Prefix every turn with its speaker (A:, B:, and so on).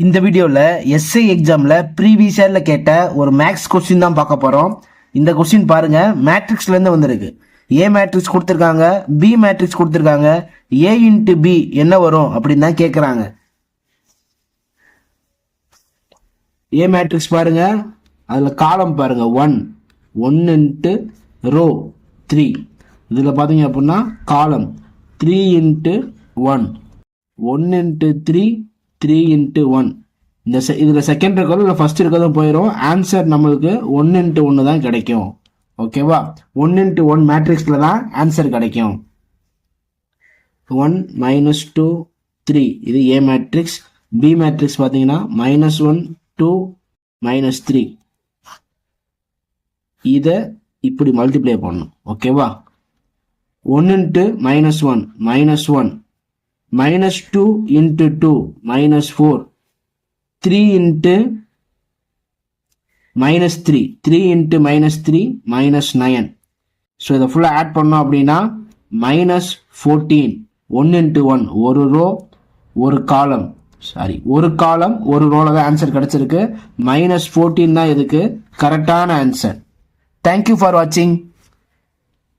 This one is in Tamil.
A: இந்த வீடியோவில் எஸ்ஐ எக்ஸாமில் ப்ரீவியஸ் இயரில் கேட்ட ஒரு மேக்ஸ் கொஸ்டின் தான் பார்க்க போகிறோம். இந்த கொஸ்டின் பாருங்கள், மேட்ரிக்ஸ்லேருந்து வந்திருக்கு. ஏ மேட்ரிக்ஸ் கொடுத்துருக்காங்க, பி மேட்ரிக்ஸ் கொடுத்துருக்காங்க. ஏ இன்ட்டு பி என்ன வரும் அப்படின்னு தான் கேட்குறாங்க. ஏ மேட்ரிக்ஸ் பாருங்க, அதில் காலம் பாருங்க, 1 இன்ட்டு ரோ 3. இதில் பார்த்தீங்க அப்படின்னா காலம் 3 இன்ட்டு 1 இன்ட்டு 3 இன்ட்டு 1. இதில் செகண்ட் இருக்கிறதும் இல்லை ஃபர்ஸ்ட் இருக்கிறதும் போயிடும். ஆன்சர் நம்மளுக்கு 1 இன்ட்டு 1 தான் கிடைக்கும். ஓகேவா? 1 இன்ட்டு 1 மேட்ரிக்ஸில் தான் ஆன்சர் கிடைக்கும். 1 -2 3 இது ஏ மேட்ரிக்ஸ். பி மேட்ரிக்ஸ் பார்த்தீங்கன்னா -1 2 -3. இதை இப்படி மல்டிப்ளை பண்ணணும். ஓகேவா? 1 into -1 -1 -2 into 2 -4 3 into -3 3 into -3 -9. So இதை ஃபுல்லாக ஆட் பண்ணோம் அப்படின்னா -14. 1 இன்ட்டு 1 ஒரு ரோ ஒரு காலம், ஒரு காலம் ஒரு ரோல தான் ஆன்சர் கிடைச்சிருக்கு. -14 தான் இதுக்கு கரெக்டான ஆன்சர். தேங்க்யூ ஃபார் வாட்சிங்.